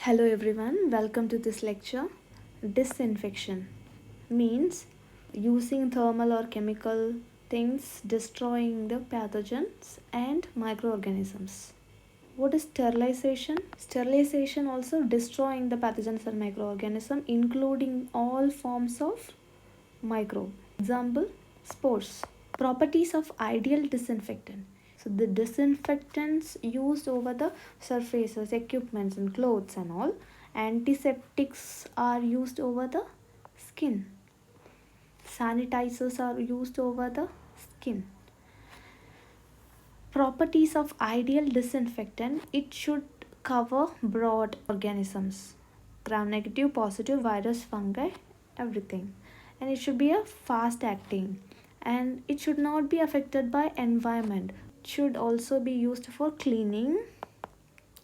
Hello everyone, welcome to this lecture. Disinfection means using thermal or chemical things destroying the pathogens and microorganisms. What is sterilization? Sterilization also destroying the pathogens and microorganisms including all forms of microbe. Example, spores. Properties of ideal disinfectant. So the disinfectants used over the surfaces, equipments and clothes and all. Antiseptics are used over the skin. Sanitizers are used over the skin. Properties of ideal disinfectant: it should cover broad organisms, gram negative, positive, virus, fungi, everything. And it should be a fast acting, and it should not be affected by environment. It should also be used for cleaning.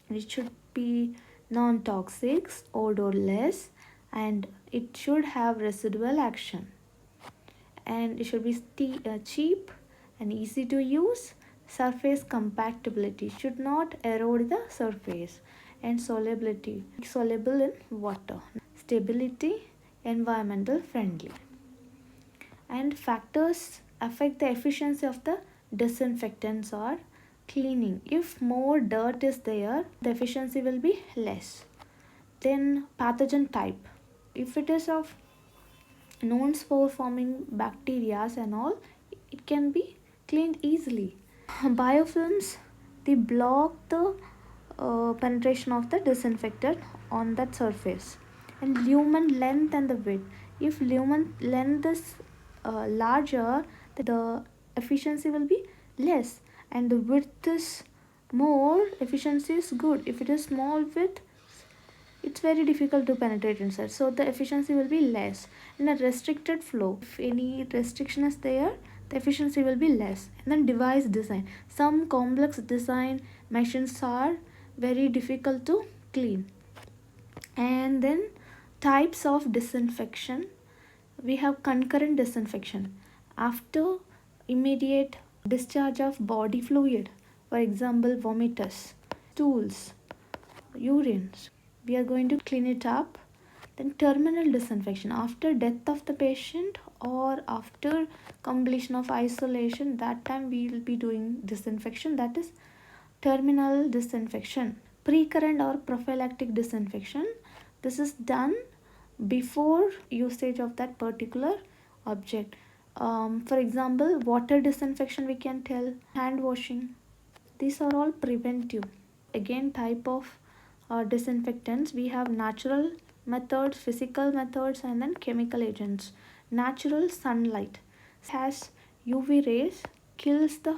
It should be non-toxic, odorless, and it should have residual action. And it should be cheap and easy to use. Surface compatibility, should not erode the surface. And solubility, soluble in water. Stability, environmental friendly. And factors affect the efficiency of the disinfectants are: cleaning, if more dirt is there the efficiency will be less. Then pathogen type, if it is of known spore forming bacteria and all, it can be cleaned easily. Biofilms, they block the penetration of the disinfectant on that surface. And lumen length and the width, if lumen length is larger, the efficiency will be less, and the width is more, efficiency is good. If it is small width, it's very difficult to penetrate inside, so the efficiency will be less. In a restricted flow, if any restriction is there, the efficiency will be less. And then device design, some complex design machines are very difficult to clean. And then types of disinfection, we have concurrent disinfection after immediate discharge of body fluid, for example vomitus, stools, urine, we are going to clean it up. Then terminal disinfection, after death of the patient or after completion of isolation, that time we will be doing disinfection, that is terminal disinfection. Precurrent or prophylactic disinfection, this is done before usage of that particular object. For example, water disinfection we can tell, hand washing, these are all preventive. Again, type of disinfectants, we have natural methods, physical methods, and then chemical agents. Natural, sunlight has UV rays, kills the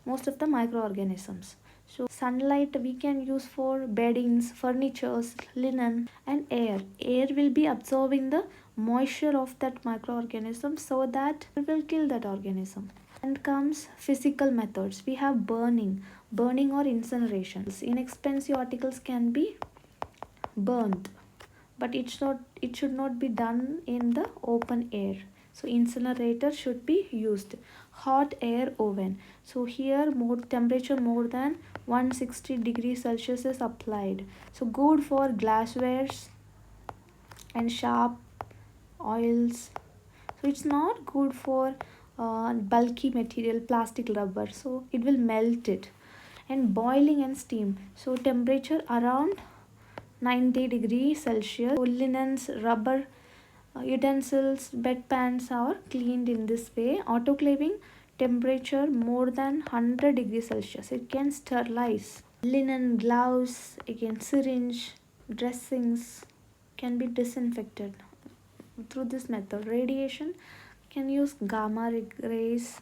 most of the microorganisms. So sunlight we can use for beddings, furnitures, linen. And air will be absorbing the moisture of that microorganism, so that it will kill that organism. And comes physical methods, we have burning or incineration. Inexpensive articles can be burned, but it should not be done in the open air, so incinerator should be used. Hot air oven, so here more temperature more than 160 degrees Celsius is applied, so good for glasswares and sharp oils. So it's not good for bulky material, plastic, rubber, so it will melt it. And boiling and steam, so temperature around 90 degrees Celsius. So linens, rubber utensils, bedpans are cleaned in this way. Autoclaving, temperature more than 100 degrees Celsius, it can sterilize. Linen, gloves, again syringe, dressings can be disinfected through this method. Radiation, can use gamma rays,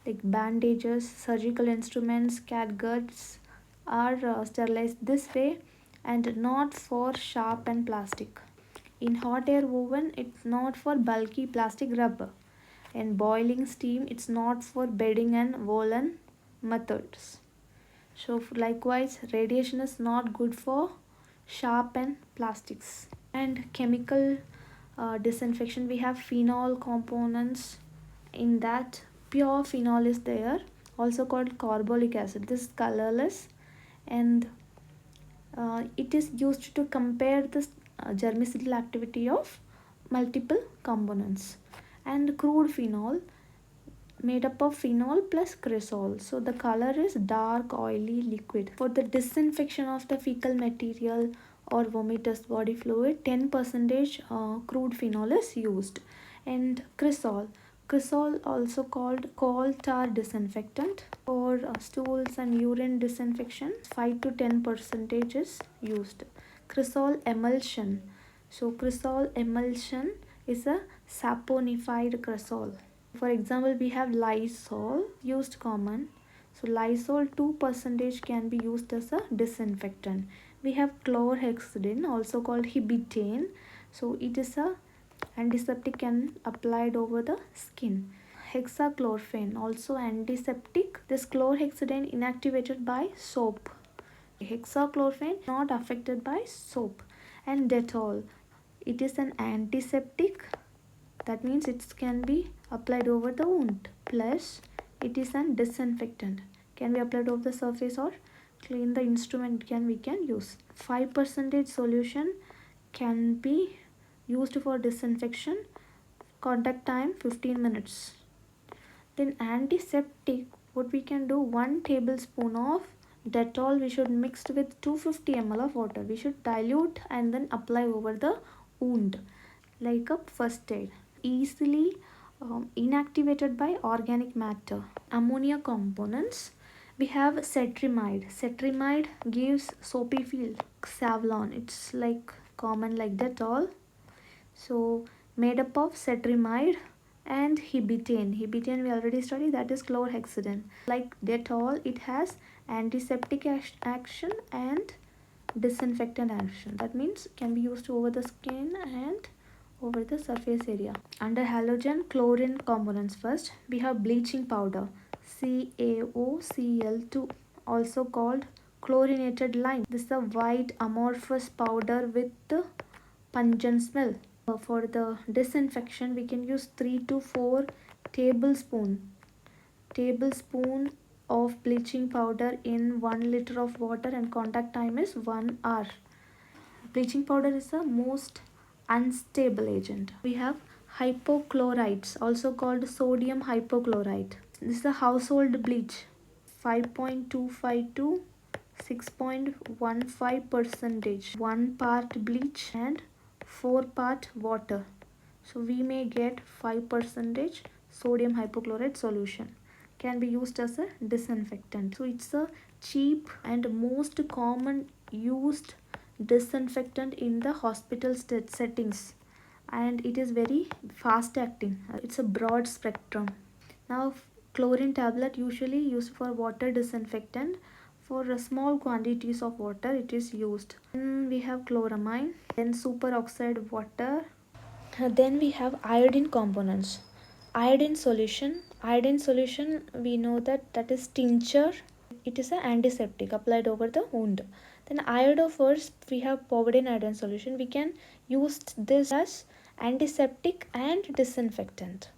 like bandages, surgical instruments, catguts are sterilized this way, and not for sharp and plastic. In hot air oven, it's not for bulky plastic, rubber. And boiling steam, it's not for bedding and woolen methods. So likewise, radiation is not good for sharp and plastics. And chemical disinfection, we have phenol components. In that, pure phenol is there, also called carbolic acid. This is colorless, and It is used to compare the germicidal activity of multiple components. And crude phenol made up of phenol plus cresol, so the color is dark oily liquid. For the disinfection of the fecal material or vomitous body fluid, 10 percentage crude phenol is used. And cresol also called coal tar disinfectant. For stools and urine disinfection, 5 to 10 percentage is used. Cresol emulsion, so cresol emulsion is a saponified cresol. For example, we have Lysol used common. So Lysol 2 percentage can be used as a disinfectant. We have chlorhexidine, also called hibitane. So it is a antiseptic and applied over the skin. Hexachlorophene, also antiseptic. This chlorhexidine inactivated by soap. Hexachlorophene not affected by soap. And Dettol, it is an antiseptic, that means it can be applied over the wound, plus it is an disinfectant, can be applied over the surface or clean the instrument, we can use. 5 percentage solution can be used for disinfection. Contact time 15 minutes. Then antiseptic, what we can do, 1 tablespoon of Dettol we should mix with 250 ml of water. We should dilute and then apply over the wound like a first aid. Easily inactivated by organic matter. Ammonia components, we have cetrimide. Cetrimide gives soapy feel. Savlon, it's like common like Dettol. So made up of cetrimide and hibitane. Hibitane we already studied, that is chlorhexidine. Like Dettol, it has antiseptic action and disinfectant action. That means can be used over the skin and over the surface area. Under halogen chlorine components, first we have bleaching powder, CaOCl2, also called chlorinated lime. This is a white amorphous powder with the pungent smell. For the disinfection, we can use 3 to 4 tablespoon of bleaching powder in 1 liter of water, and contact time is 1 hour. Bleaching powder is the most unstable agent. We have hypochlorites, also called sodium hypochlorite. This is a household bleach, 5.25 to 6.15 percentage. 1 part bleach and 4 part water. So we may get 5 percentage sodium hypochlorite solution. Can be used as a disinfectant. So it's a cheap and most common used disinfectant in the hospital settings, and it is very fast acting. It's a broad spectrum. Now chlorine tablet usually used for water disinfectant. For small quantities of water it is used. Then we have chloramine, then superoxide water. Then we have iodine components. Iodine solution we know that is tincture. It is an antiseptic applied over the wound. Then iodophores, we have povidone iodine solution. We can use this as antiseptic and disinfectant.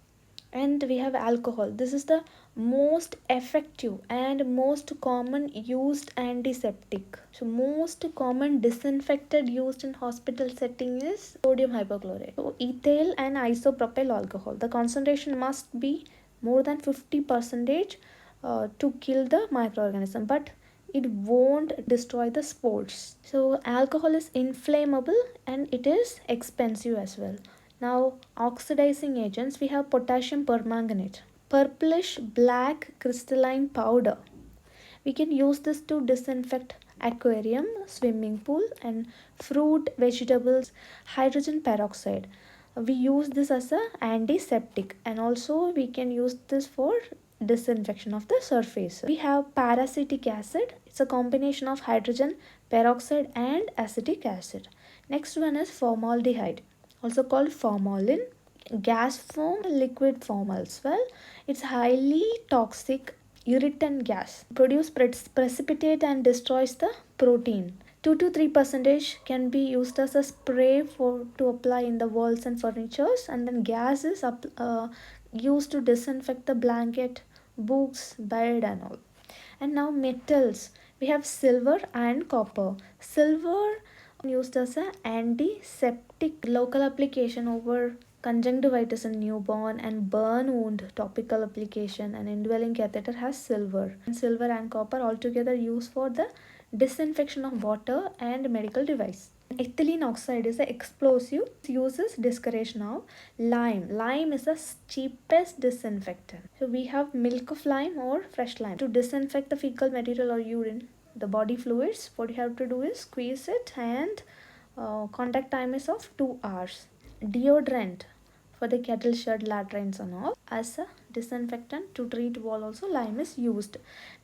And we have alcohol. This is the most effective and most common used antiseptic. So most common disinfectant used in hospital setting is sodium hypochlorite. So ethyl and isopropyl alcohol, the concentration must be more than 50 percentage to kill the microorganism, but it won't destroy the spores. So alcohol is inflammable and it is expensive as well. Now oxidizing agents, we have potassium permanganate, purplish black crystalline powder. We can use this to disinfect aquarium, swimming pool, and fruit, vegetables. Hydrogen peroxide, we use this as a antiseptic, and also we can use this for disinfection of the surface. We have paracetic acid. It's a combination of hydrogen peroxide and acetic acid. Next one is formaldehyde, also called formalin, gas form, liquid form as well. It's highly toxic irritant gas, produce precipitate and destroys the protein. 2 to 3 percentage can be used as a spray to apply in the walls and furnitures, and then gas is used to disinfect the blanket, books, bed and all. And now metals, We have silver and copper. Silver used as an antiseptic local application over conjunctivitis in newborn and burn wound topical application, and indwelling catheter has silver. And silver and copper altogether used for the disinfection of water and medical device. Ethylene oxide is an explosive, uses discouraged now. Lime is the cheapest disinfectant. So we have milk of lime or fresh lime to disinfect the fecal material or urine, the body fluids. What you have to do is squeeze it, and contact time is of 2 hours. Deodorant for the cattle shed latrines and all. As a disinfectant to treat wall also lime is used.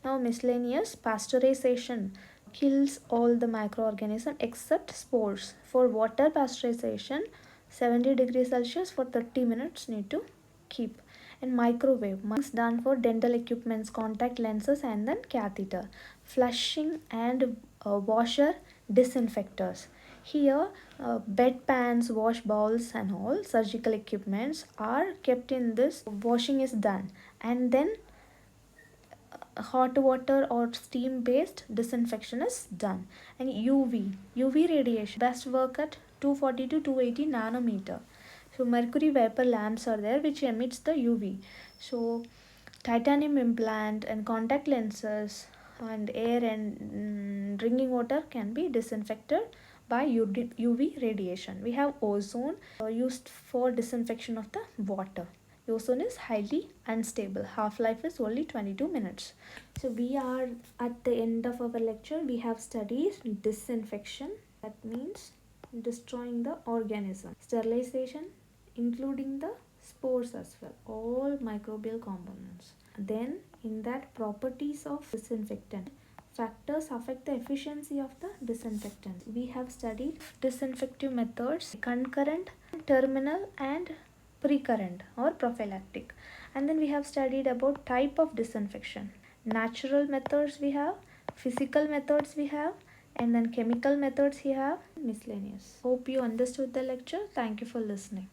Now miscellaneous pasteurization kills all the microorganisms except spores. For water pasteurization, 70 degrees Celsius for 30 minutes need to keep. And microwave is done for dental equipments, contact lenses, and then catheter. Flushing and washer disinfectors. Here, bed pans, wash bowls, and all surgical equipments are kept in this. Washing is done, and then hot water or steam based disinfection is done. And UV radiation best work at 240 to 280 nanometer. So mercury vapor lamps are there which emits the UV. So titanium implant and contact lenses and air and drinking water can be disinfected by UV radiation. We have ozone used for disinfection of the water. Ozone is highly unstable. Half-life is only 22 minutes. So we are at the end of our lecture. We have studied disinfection. That means destroying the organism. Sterilization, including the spores as well. All microbial components. Then in that properties of disinfectant. Factors affect the efficiency of the disinfectant. We have studied disinfective methods, concurrent, terminal, and precurrent or prophylactic. And then we have studied about type of disinfection. Natural methods we have, physical methods we have, and then chemical methods we have, miscellaneous. Hope you understood the lecture. Thank you for listening.